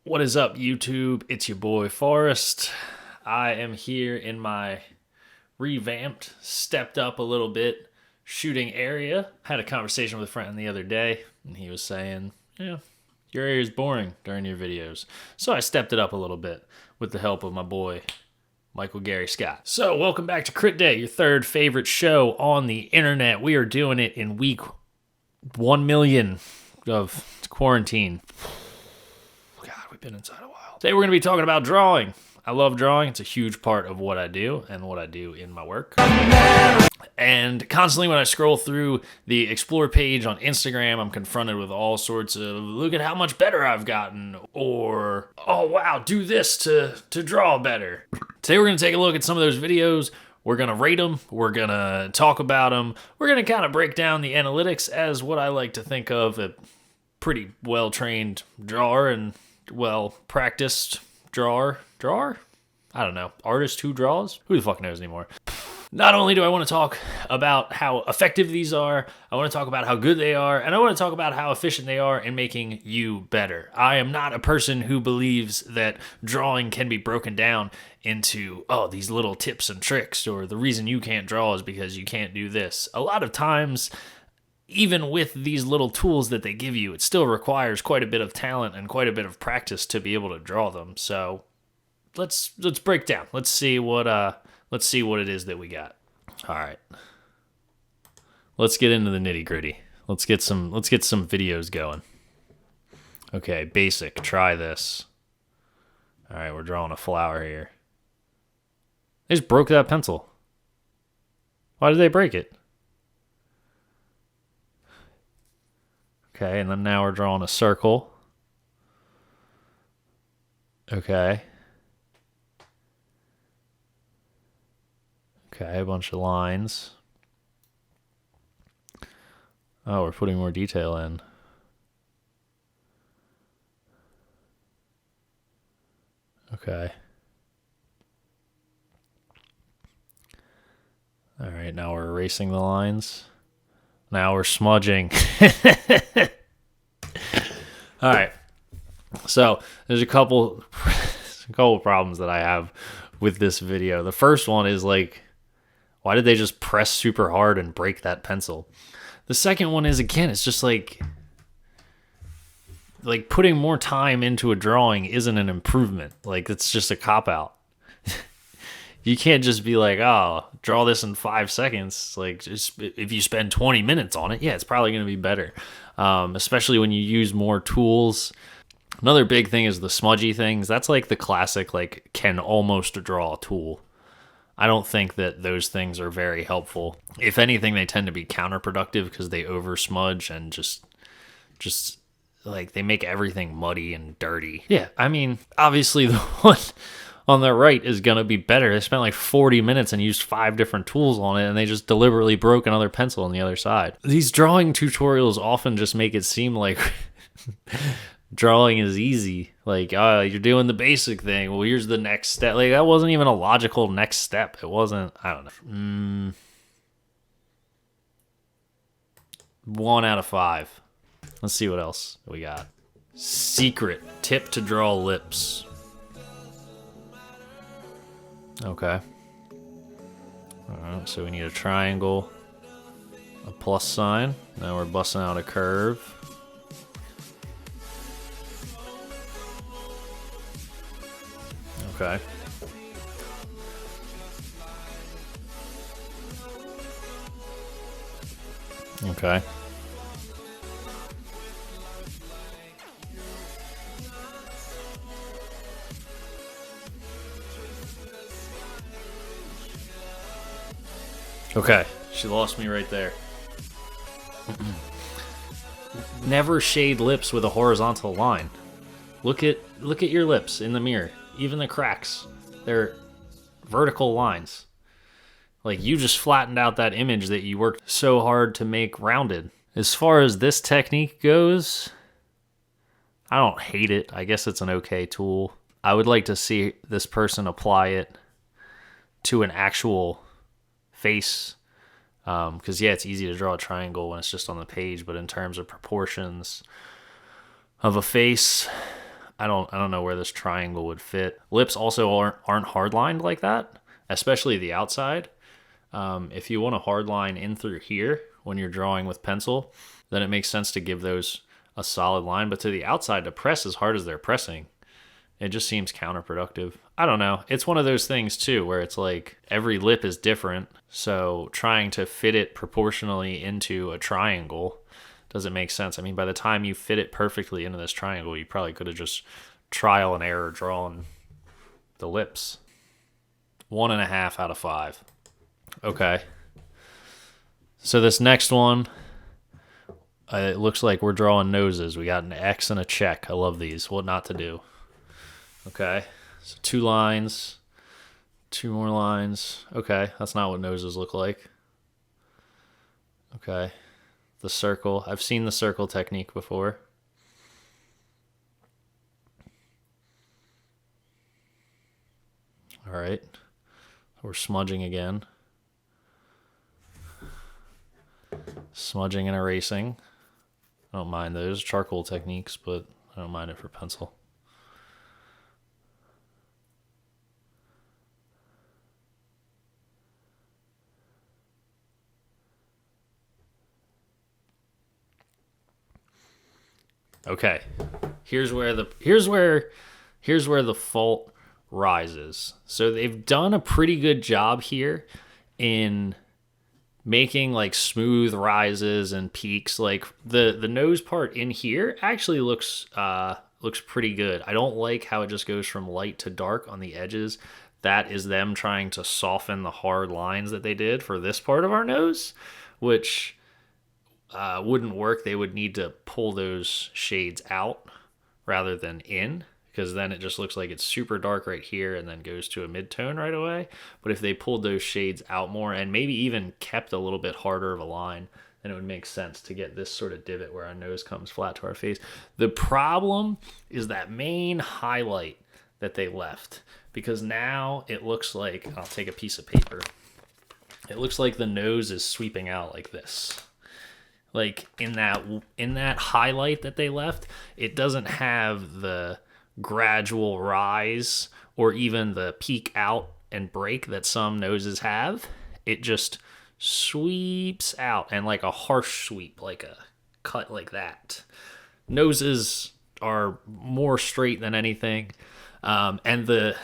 What is up, YouTube? It's your boy Forrest. I am here in my revamped, stepped up a little bit shooting area. I had a conversation with a friend the other day, and he was saying, yeah, your area is boring during your videos. So I stepped it up a little bit with the help of my boy, Michael Gary Scott. So welcome back to Crit Day, your third favorite show on the internet. We are doing it in week 1 million of quarantine. God, we've been inside a while. Today we're going to be talking about drawing. I love drawing. It's a huge part of what I do and what I do in my work. And constantly when I scroll through the Explore page on Instagram, I'm confronted with all sorts of, look at how much better I've gotten, or, oh wow, do this to draw better. Today we're going to take a look at some of those videos. We're going to rate them. We're going to talk about them. We're going to kind of break down the analytics as what I like to think of a pretty well-trained drawer and well-practiced drawer? I don't know. Artist who draws? Who the fuck knows anymore? Not only do I want to talk about how effective these are, I want to talk about how good they are, and I want to talk about how efficient they are in making you better. I am not a person who believes that drawing can be broken down into, oh, these little tips and tricks, or the reason you can't draw is because you can't do this. A lot of times, even with these little tools that they give you, it still requires quite a bit of talent and quite a bit of practice to be able to draw them. So let's break down. Let's see what it is that we got. All right. Let's get into the nitty-gritty. Let's get some videos going. Okay, basic. Try this. All right, we're drawing a flower here. They just broke that pencil. Why did they break it? Okay, and then now we're drawing a circle. Okay. Okay, a bunch of lines. Oh, we're putting more detail in. Okay. All right, now we're erasing the lines. Now we're smudging. All right. So there's a couple problems that I have with this video. The first one is like, why did they just press super hard and break that pencil? The second one is, again, it's just like putting more time into a drawing isn't an improvement. Like, it's just a cop-out. You can't just be like, oh, draw this in 5 seconds. Like, just, if you spend 20 minutes on it, yeah, it's probably going to be better. Especially when you use more tools. Another big thing is the smudgy things. That's like the classic, like, can almost draw tool. I don't think that those things are very helpful. If anything, they tend to be counterproductive because they over smudge and just like they make everything muddy and dirty. Yeah, I mean, obviously the one on the right is going to be better. They spent like 40 minutes and used 5 different tools on it, and they just deliberately broke another pencil on the other side. These drawing tutorials often just make it seem like drawing is easy. Like, oh, you're doing the basic thing. Well, here's the next step. Like, that wasn't even a logical next step. It wasn't, I don't know. 1 out of 5. Let's see what else we got. Secret tip to draw lips. Okay. Alright, so we need a triangle, a plus sign. Now we're busting out a curve. Okay. Okay. Okay, she lost me right there. Never shade lips with a horizontal line. Look at your lips in the mirror. Even the cracks, they're vertical lines. Like, you just flattened out that image that you worked so hard to make rounded. As far as this technique goes, I don't hate it. I guess it's an okay tool. I would like to see this person apply it to an actual face. Because, yeah, it's easy to draw a triangle when it's just on the page, but in terms of proportions of a face, I don't know where this triangle would fit. Lips also aren't hard lined like that, especially the outside. If you want a hard line in through here when you're drawing with pencil, then it makes sense to give those a solid line. But to the outside, to press as hard as they're pressing, it just seems counterproductive. I don't know. It's one of those things too where it's like every lip is different. So trying to fit it proportionally into a triangle doesn't make sense. I mean, by the time you fit it perfectly into this triangle, you probably could have just trial and error drawn the lips. 1.5 out of 5. Okay. So this next one, it looks like we're drawing noses. We got an X and a check. I love these. What not to do. Okay. So 2 lines. 2 more lines. Okay. That's not what noses look like. Okay. The circle. I've seen the circle technique before. All right. We're smudging again. Smudging and erasing. I don't mind those charcoal techniques, but I don't mind it for pencil. Okay. Here's where the fault rises. So they've done a pretty good job here in making like smooth rises and peaks. Like the nose part in here actually looks pretty good. I don't like how it just goes from light to dark on the edges. That is them trying to soften the hard lines that they did for this part of our nose, which wouldn't work. They would need to pull those shades out rather than in, because then it just looks like it's super dark right here and then goes to a mid-tone right away. But if they pulled those shades out more and maybe even kept a little bit harder of a line, then it would make sense to get this sort of divot where our nose comes flat to our face. The problem is that main highlight that they left, because now it looks like, I'll take a piece of paper. It looks like the nose is sweeping out like this. Like in that highlight that they left, it doesn't have the gradual rise or even the peak out and break that some noses have. It just sweeps out, and like a harsh sweep, like a cut like that. Noses are more straight than anything. And the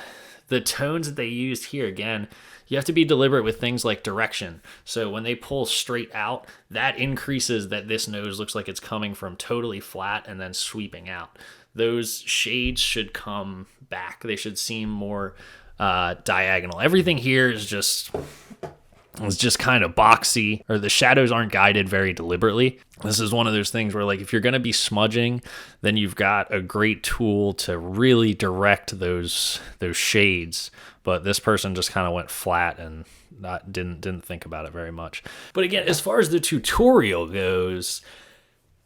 tones that they used here, again, you have to be deliberate with things like direction. So when they pull straight out, that increases that this nose looks like it's coming from totally flat and then sweeping out. Those shades should come back. They should seem more diagonal. Everything here is just kind of boxy, or the shadows aren't guided very deliberately. This is one of those things where, like, if you're going to be smudging, then you've got a great tool to really direct those shades. But this person just kind of went flat and didn't think about it very much. But again, as far as the tutorial goes,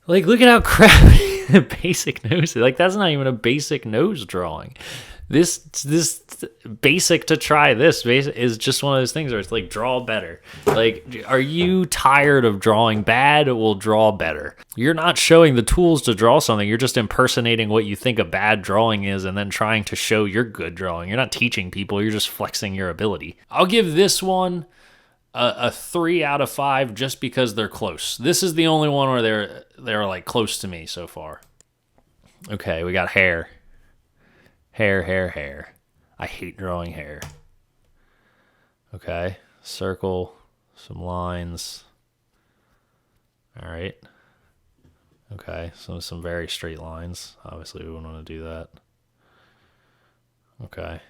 like, look at how crappy the basic nose is. Like, that's not even a basic nose drawing. This basic to try this is just one of those things where it's like, draw better. Like, are you tired of drawing bad? Well, draw better. You're not showing the tools to draw something. You're just impersonating what you think a bad drawing is and then trying to show your good drawing. You're not teaching people. You're just flexing your ability. I'll give this one a 3 out of 5 just because they're close. This is the only one where they're like close to me so far. Okay, we got hair. Hair. I hate drawing hair. Okay, circle, some lines. All right. Okay, so some very straight lines. Obviously, we wouldn't want to do that. Okay.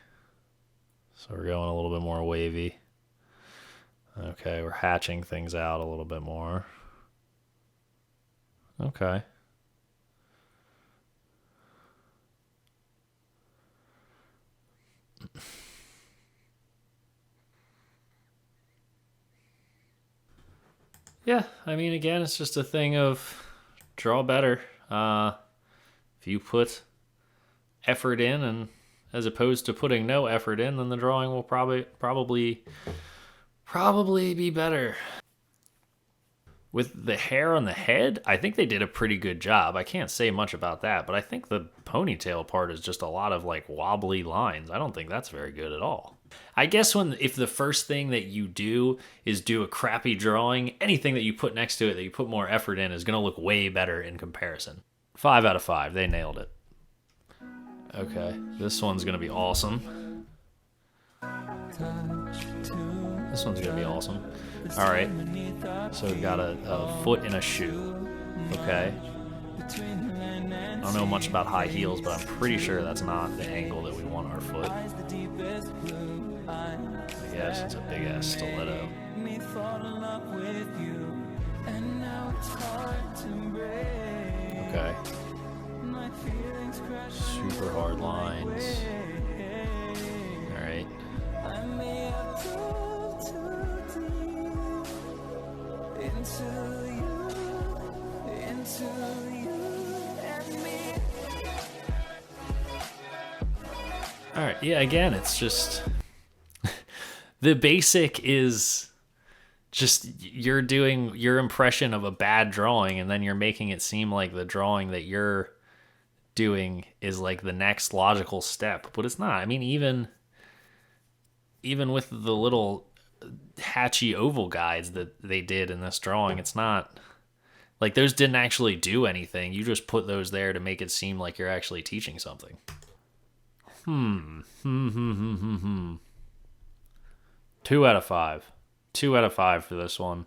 So we're going a little bit more wavy. Okay, we're hatching things out a little bit more. Okay. Yeah, I mean, again, it's just a thing of draw better. If you put effort in, and as opposed to putting no effort in, then the drawing will probably be better. With the hair on the head, I think they did a pretty good job. I can't say much about that, but I think the ponytail part is just a lot of like wobbly lines. I don't think that's very good at all. I guess if the first thing that you do is do a crappy drawing, anything that you put next to it that you put more effort in is going to look way better in comparison. 5 out of 5. They nailed it. Okay, this one's going to be awesome. This one's going to be awesome. All right, so we got a foot in a shoe. Okay. I don't know much about high heels, but I'm pretty sure that's not the angle that we want our foot. I guess it's a big ass stiletto. Okay. Super hard lines. All right. All right. Yeah. Again, it's just the basic is just you're doing your impression of a bad drawing, and then you're making it seem like the drawing that you're doing is like the next logical step, but it's not. I mean, even with the little hatchy oval guides that they did in this drawing, it's not like those didn't actually do anything. You just put those there to make it seem like you're actually teaching something. 2 out of 5. 2 out of 5 for this one.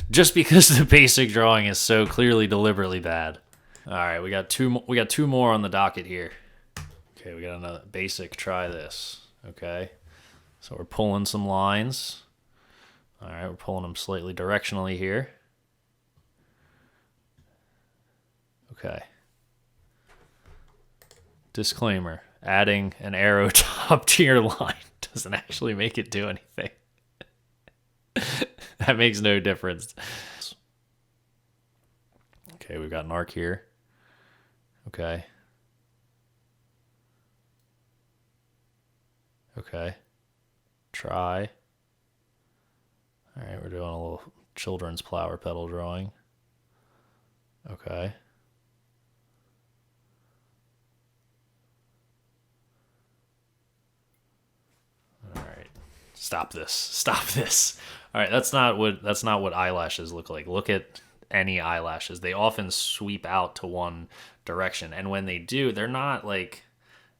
Just because the basic drawing is so clearly deliberately bad. All right, we got two more on the docket here. Okay, we got another basic. Try this. Okay, so we're pulling some lines. All right, we're pulling them slightly directionally here. Okay. Disclaimer: adding an arrow top to your line doesn't actually make it do anything. That makes no difference. Okay, we've got an arc here. Okay. Okay. Try. All right, we're doing a little children's flower petal drawing. Okay. All right. Stop this. Stop this. All right, that's not what eyelashes look like. Look at any eyelashes. They often sweep out to one direction, and when they do, they're not like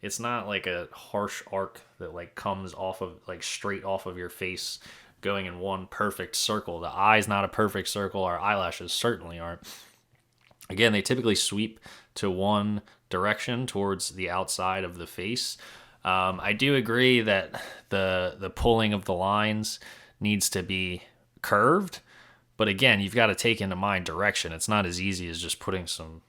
it's not like a harsh arc that like comes off of like straight off of your face going in one perfect circle. The eye's not a perfect circle. Our eyelashes certainly aren't. Again, they typically sweep to one direction towards the outside of the face. I do agree that the pulling of the lines needs to be curved, but again, you've got to take into mind direction. It's not as easy as just putting some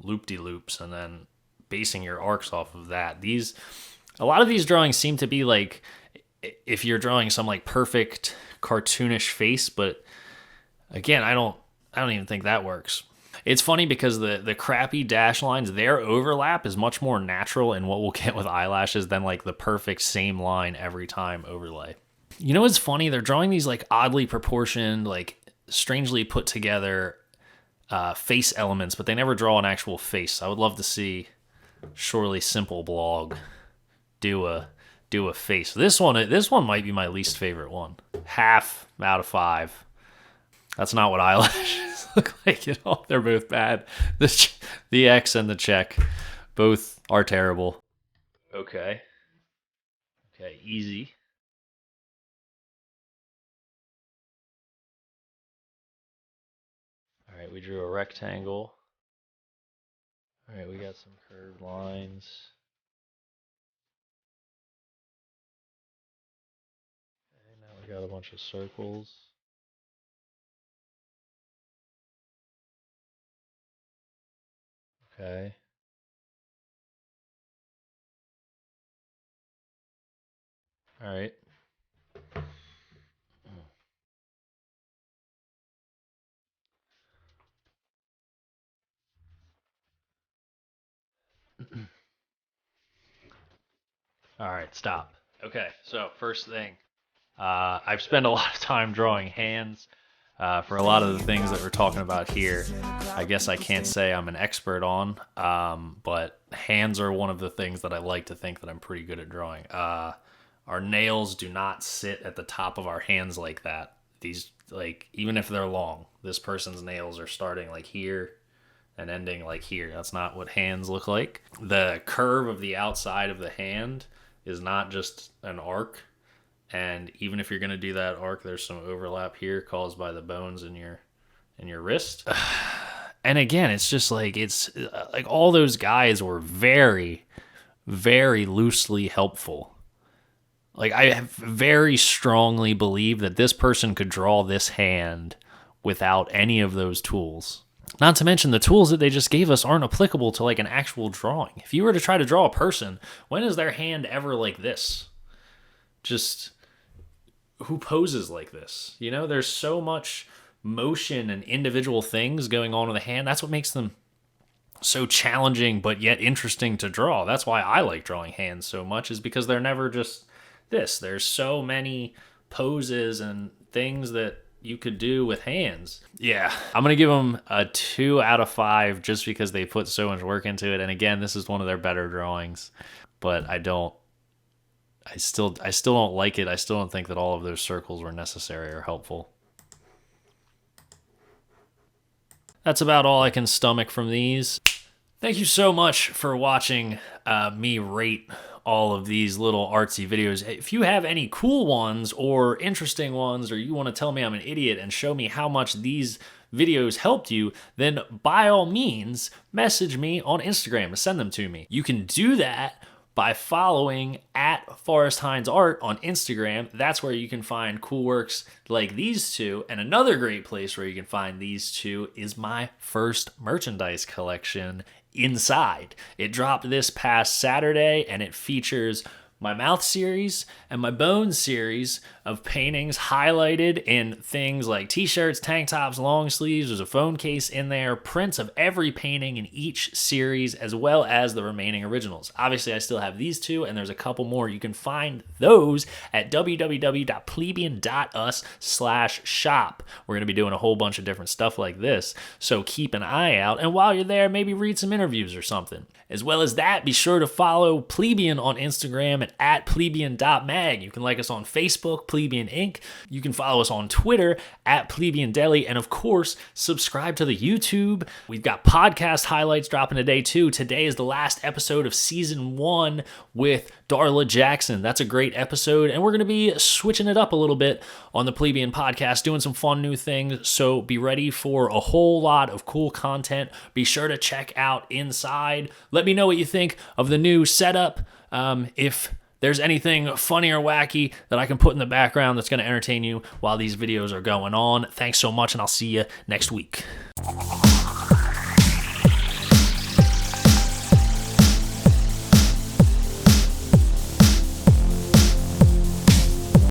loop-de-loops and then basing your arcs off of that. A lot of these drawings seem to be like if you're drawing some like perfect cartoonish face, but again, I don't even think that works. It's funny because the crappy dash lines, their overlap is much more natural in what we'll get with eyelashes than like the perfect same line every time overlay. You know what's funny? They're drawing these like oddly proportioned, like strangely put together face elements, but they never draw an actual face. I would love to see Surely Simple blog do a face. This one might be my least favorite one. 0.5 out of 5. That's not what eyelashes look like at all. They're both bad. The X and the check, both are terrible. Okay. Okay, easy. All right, we drew a rectangle. All right, we got some curved lines. Okay, now we got a bunch of circles. Okay. All right. All right, stop. Okay, so first thing, I've spent a lot of time drawing hands. For a lot of the things that we're talking about here, I guess I can't say I'm an expert on, but hands are one of the things that I like to think that I'm pretty good at drawing. Our nails do not sit at the top of our hands like that. These, like, even if they're long, this person's nails are starting like here and ending like here. That's not what hands look like. The curve of the outside of the hand is not just an arc. And even if you're going to do that arc, there's some overlap here caused by the bones in your wrist. And again, it's just like, it's like all those guys were very, very loosely helpful. Like, I very strongly believe that this person could draw this hand without any of those tools. Not to mention the tools that they just gave us aren't applicable to like an actual drawing. If you were to try to draw a person, when is their hand ever like this? Just, who poses like this? You know, there's so much motion and individual things going on in the hand. That's what makes them so challenging but yet interesting to draw. That's why I like drawing hands so much, is because they're never just this. There's so many poses and things that you could do with hands. Yeah, I'm going to give them a 2 out of 5 just because they put so much work into it. And again, this is one of their better drawings, but I still don't like it. I still don't think that all of those circles were necessary or helpful. That's about all I can stomach from these. Thank you so much for watching me rate all of these little artsy videos. If you have any cool ones or interesting ones, or you want to tell me I'm an idiot and show me how much these videos helped you, then by all means, message me on Instagram and send them to me. You can do that by following at Forrest Hines Art on Instagram. That's where you can find cool works like these two. And another great place where you can find these two is my first merchandise collection, Inside. It dropped this past Saturday, and it features my mouth series and my bones series of paintings highlighted in things like t-shirts, tank tops, long sleeves. There's a phone case in there, prints of every painting in each series, as well as the remaining originals. Obviously, I still have these two, and there's a couple more. You can find those at www.plebeian.us/shop. We're going to be doing a whole bunch of different stuff like this, so keep an eye out. And while you're there, maybe read some interviews or something. As well as that, be sure to follow Plebeian on Instagram at plebeian.mag. You can like us on Facebook, Plebeian Inc. You can follow us on Twitter at Plebeian Deli. And of course, subscribe to the YouTube. We've got podcast highlights dropping today too. Today is the last episode of season 1 with Darla Jackson. That's a great episode. And we're going to be switching it up a little bit on the Plebeian podcast, doing some fun new things. So be ready for a whole lot of cool content. Be sure to check out Inside. Let me know what you think of the new setup. If there's anything funny or wacky that I can put in the background that's going to entertain you while these videos are going on. Thanks so much, and I'll see you next week.